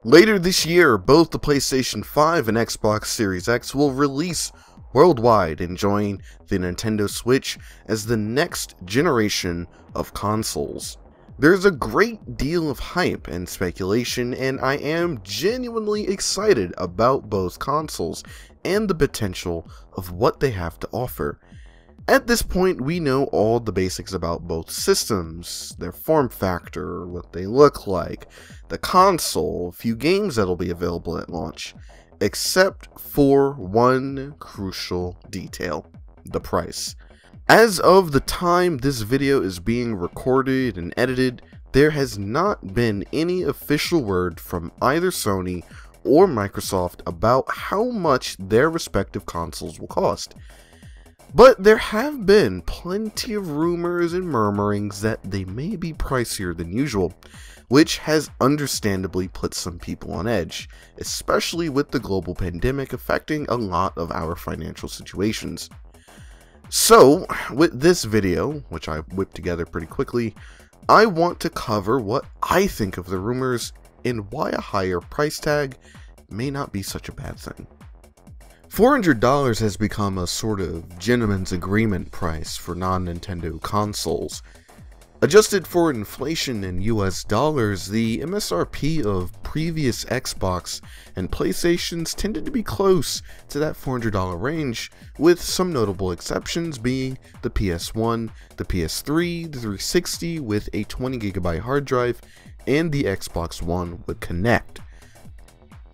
Later this year, both the PlayStation 5 and Xbox Series X will release worldwide and join the Nintendo Switch as the next generation of consoles. There's a great deal of hype and speculation, and I am genuinely excited about both consoles and the potential of what they have to offer. At this point, we know all the basics about both systems, their form factor, what they look like, the console, a few games that'll be available at launch, except for one crucial detail: the price. As of the time this video is being recorded and edited, there has not been any official word from either Sony or Microsoft about how much their respective consoles will cost. But there have been plenty of rumors and murmurings that they may be pricier than usual, which has understandably put some people on edge, especially with the global pandemic affecting a lot of our financial situations. So, with this video, which I whipped together pretty quickly, I want to cover what I think of the rumors and why a higher price tag may not be such a bad thing. $400 has become a sort of gentleman's agreement price for non-Nintendo consoles. Adjusted for inflation in US dollars, the MSRP of previous Xbox and PlayStations tended to be close to that $400 range, with some notable exceptions being the PS1, the PS3, the 360 with a 20GB hard drive, and the Xbox One with Kinect.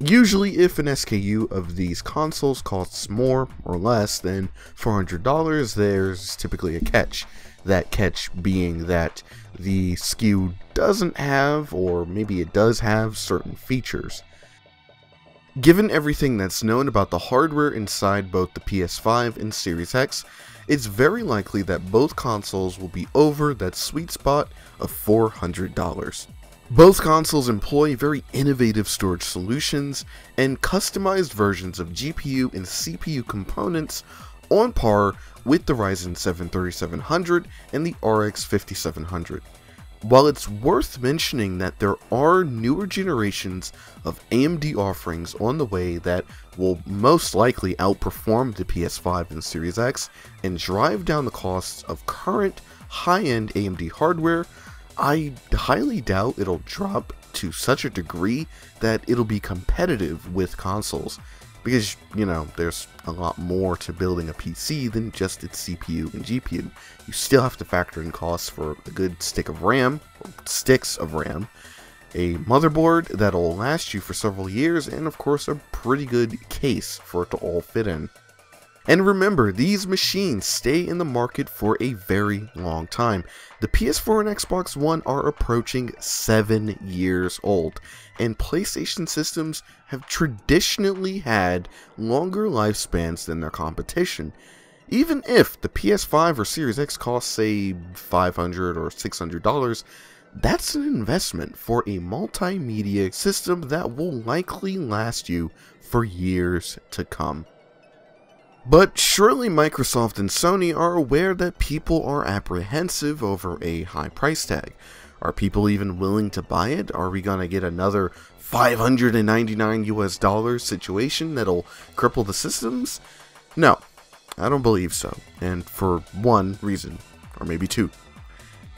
Usually, if an SKU of these consoles costs more or less than $400, there's typically a catch. That catch being that the SKU doesn't have, or maybe it does have, certain features. Given everything that's known about the hardware inside both the PS5 and Series X, it's very likely that both consoles will be over that sweet spot of $400. Both consoles employ very innovative storage solutions and customized versions of GPU and CPU components on par with the Ryzen 7 3700 and the RX 5700. While it's worth mentioning that there are newer generations of AMD offerings on the way that will most likely outperform the PS5 and Series X and drive down the costs of current high-end AMD hardware, I highly doubt it'll drop to such a degree that it'll be competitive with consoles, because, you know, there's a lot more to building a PC than just its CPU and GPU. You still have to factor in costs for a good stick of RAM, or sticks of RAM, a motherboard that'll last you for several years, and of course a pretty good case for it to all fit in. And remember, these machines stay in the market for a very long time. The PS4 and Xbox One are approaching 7 years old, and PlayStation systems have traditionally had longer lifespans than their competition. Even if the PS5 or Series X costs, say, $500 or $600, that's an investment for a multimedia system that will likely last you for years to come. But surely Microsoft and Sony are aware that people are apprehensive over a high price tag. Are people even willing to buy it? Are we gonna get another $599 US situation that'll cripple the systems? No, I don't believe so, and for one reason, or maybe two: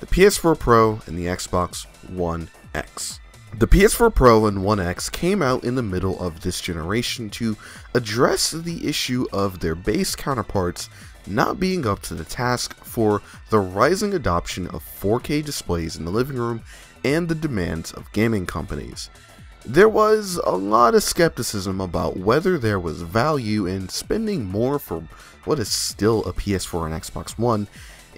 the PS4 Pro and the Xbox One X. The PS4 Pro and One X came out in the middle of this generation to address the issue of their base counterparts not being up to the task for the rising adoption of 4K displays in the living room and the demands of gaming companies. There was a lot of skepticism about whether there was value in spending more for what is still a PS4 and Xbox One,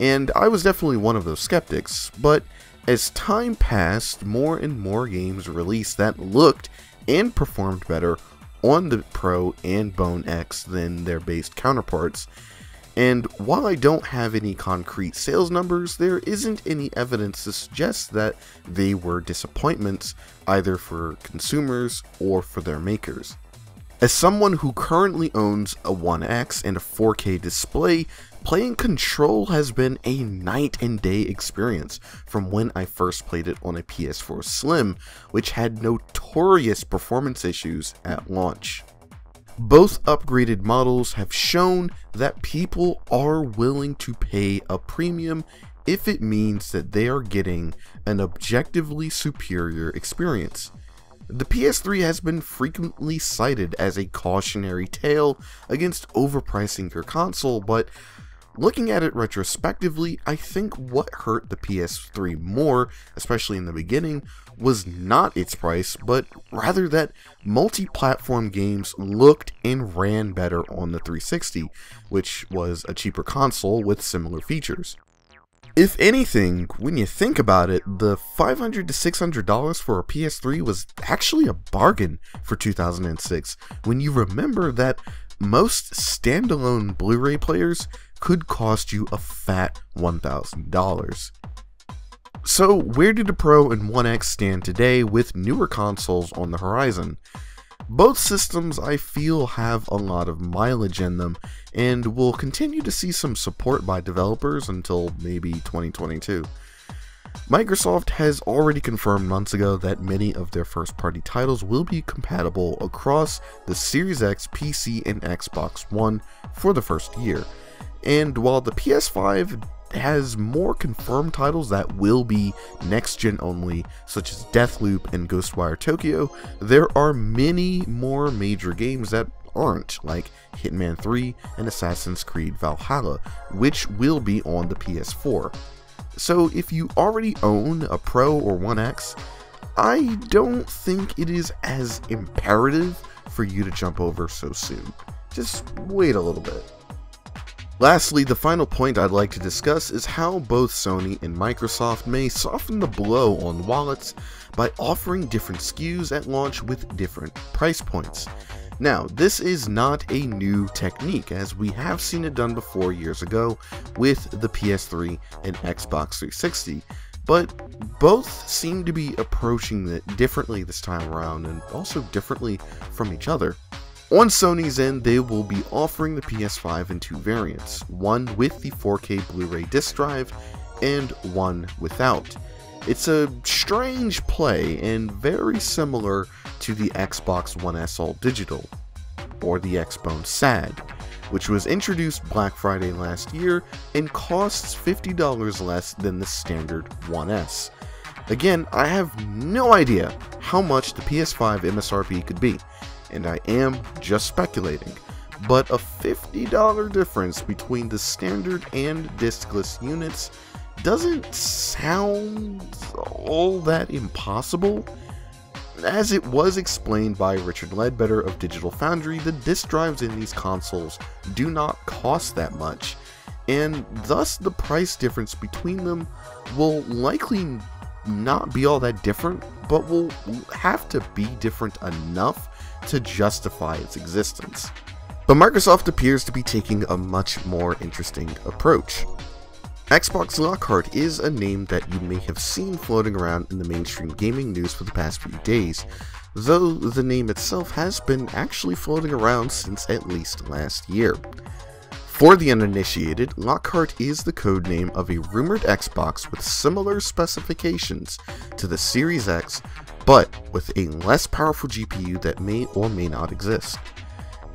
and I was definitely one of those skeptics, but as time passed, more and more games released that looked and performed better on the Pro and Bone X than their based counterparts. And while I don't have any concrete sales numbers, there isn't any evidence to suggest that they were disappointments either for consumers or for their makers. As someone who currently owns a One X and a 4K display, playing Control has been a night and day experience from when I first played it on a PS4 Slim, which had notorious performance issues at launch. Both upgraded models have shown that people are willing to pay a premium if it means that they are getting an objectively superior experience. The PS3 has been frequently cited as a cautionary tale against overpricing your console, but looking at it retrospectively, I think what hurt the PS3 more, especially in the beginning, was not its price, but rather that multi-platform games looked and ran better on the 360, which was a cheaper console with similar features. If anything, when you think about it, the $500 to $600 for a PS3 was actually a bargain for 2006, when you remember that most standalone Blu-ray players could cost you a fat $1,000. So where do the Pro and One X stand today with newer consoles on the horizon? Both systems, I feel, have a lot of mileage in them, and will continue to see some support by developers until maybe 2022. Microsoft has already confirmed months ago that many of their first-party titles will be compatible across the Series X, PC, and Xbox One for the first year. And while the PS5 has more confirmed titles that will be next-gen only, such as Deathloop and Ghostwire Tokyo, there are many more major games that aren't, like Hitman 3 and Assassin's Creed Valhalla, which will be on the PS4. So if you already own a Pro or One X, I don't think it is as imperative for you to jump over so soon. Just wait a little bit. Lastly, the final point I'd like to discuss is how both Sony and Microsoft may soften the blow on wallets by offering different SKUs at launch with different price points. Now, this is not a new technique, as we have seen it done before years ago with the PS3 and Xbox 360, but both seem to be approaching it differently this time around, and also differently from each other. On Sony's end, they will be offering the PS5 in two variants, one with the 4K Blu-ray disc drive, and one without. It's a strange play, and very similar to the Xbox One S All Digital, or the Xbone SAD, which was introduced Black Friday last year, and costs $50 less than the standard One S. Again, I have no idea how much the PS5 MSRP could be, and I am just speculating, but a $50 difference between the standard and discless units doesn't sound all that impossible. As it was explained by Richard Ledbetter of Digital Foundry, the disc drives in these consoles do not cost that much, and thus the price difference between them will likely not be all that different, but will have to be different enough to justify its existence. But Microsoft appears to be taking a much more interesting approach. Xbox Lockhart is a name that you may have seen floating around in the mainstream gaming news for the past few days, though the name itself has been actually floating around since at least last year. For the uninitiated, Lockhart is the codename of a rumored Xbox with similar specifications to the Series X, but with a less powerful GPU that may or may not exist.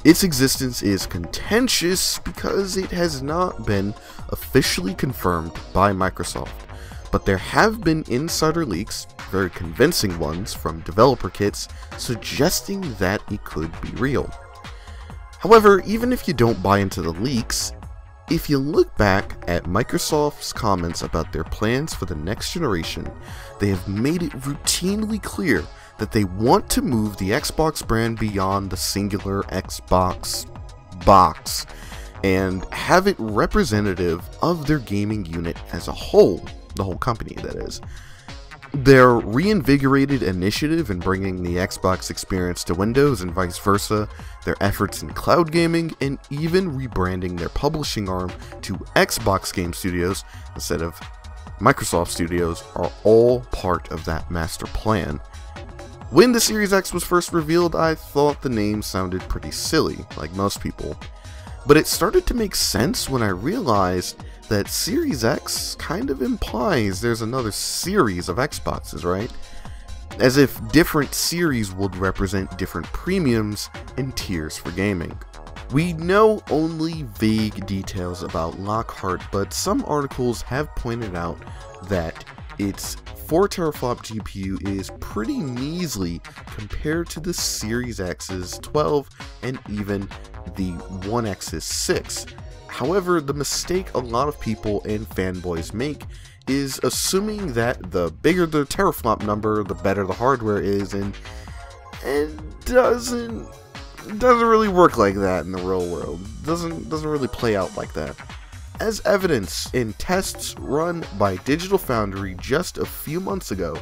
Its existence is contentious because it has not been officially confirmed by Microsoft, but there have been insider leaks, very convincing ones from developer kits, suggesting that it could be real. However, even if you don't buy into the leaks, if you look back at Microsoft's comments about their plans for the next generation, they have made it routinely clear that they want to move the Xbox brand beyond the singular Xbox box and have it representative of their gaming unit as a whole, the whole company that is. Their reinvigorated initiative in bringing the Xbox experience to Windows and vice versa, their efforts in cloud gaming, and even rebranding their publishing arm to Xbox Game Studios instead of Microsoft Studios are all part of that master plan. When the Series X was first revealed, I thought the name sounded pretty silly, like most people. But it started to make sense when I realized that Series X kind of implies there's another series of Xboxes, right? As if different series would represent different premiums and tiers for gaming. We know only vague details about Lockhart, but some articles have pointed out that its 4 teraflop GPU is pretty measly compared to the Series X's 12 and even the One X's 6. However, the mistake a lot of people and fanboys make is assuming that the bigger the teraflop number, the better the hardware is, and doesn't really work like that in the real world. Doesn't really play out like that. As evidence in tests run by Digital Foundry just a few months ago,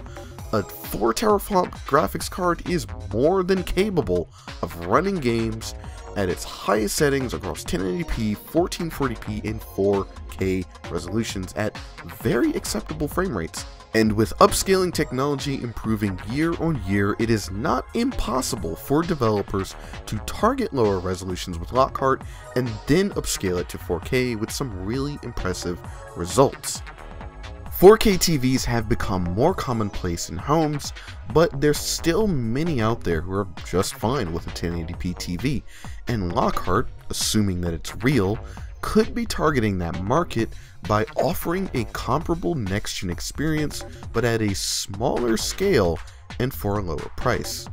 a 4 teraflop graphics card is more than capable of running games at its highest settings across 1080p, 1440p, and 4K resolutions at very acceptable frame rates. And with upscaling technology improving year on year, it is not impossible for developers to target lower resolutions with Lockhart and then upscale it to 4K with some really impressive results. 4K TVs have become more commonplace in homes, but there's still many out there who are just fine with a 1080p TV, and Lockhart, assuming that it's real, could be targeting that market by offering a comparable next-gen experience, but at a smaller scale and for a lower price.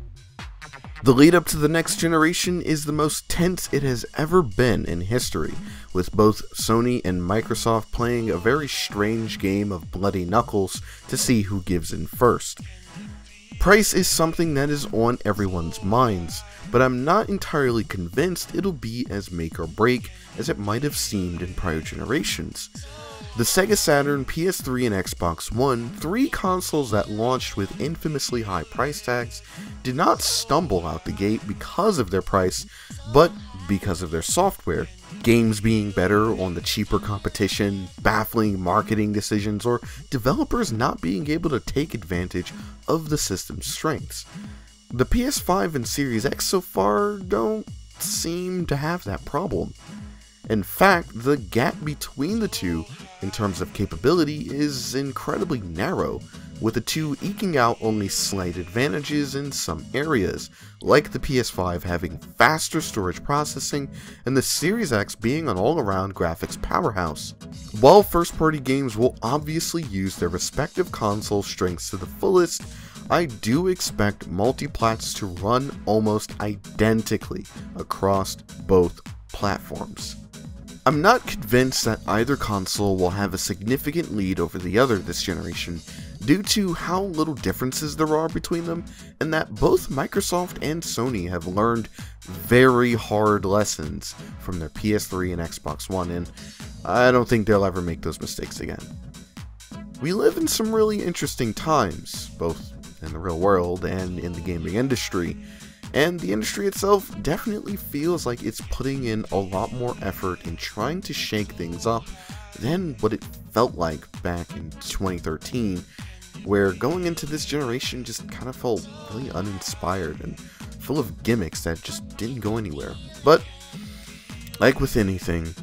The lead up to the next generation is the most tense it has ever been in history, with both Sony and Microsoft playing a very strange game of bloody knuckles to see who gives in first. Price is something that is on everyone's minds, but I'm not entirely convinced it'll be as make or break as it might have seemed in prior generations. The Sega Saturn, PS3, and Xbox One, 3 consoles that launched with infamously high price tags, did not stumble out the gate because of their price, but because of their software. Games being better on the cheaper competition, baffling marketing decisions, or developers not being able to take advantage of the system's strengths. The PS5 and Series X so far don't seem to have that problem. In fact, the gap between the two in terms of capability is incredibly narrow, with the two eking out only slight advantages in some areas, like the PS5 having faster storage processing and the Series X being an all-around graphics powerhouse. While first-party games will obviously use their respective console strengths to the fullest, I do expect multiplats to run almost identically across both platforms. I'm not convinced that either console will have a significant lead over the other this generation, due to how little differences there are between them, and that both Microsoft and Sony have learned very hard lessons from their PS3 and Xbox One, and I don't think they'll ever make those mistakes again. We live in some really interesting times, both in the real world and in the gaming industry, and the industry itself definitely feels like it's putting in a lot more effort in trying to shake things up than what it felt like back in 2013, where going into this generation just kind of felt really uninspired and full of gimmicks that just didn't go anywhere. But, like with anything,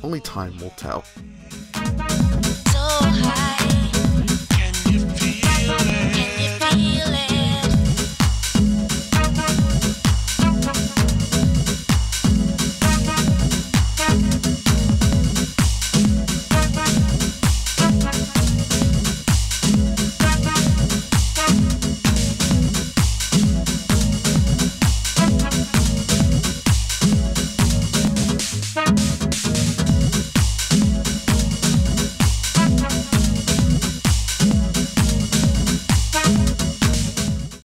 only time will tell.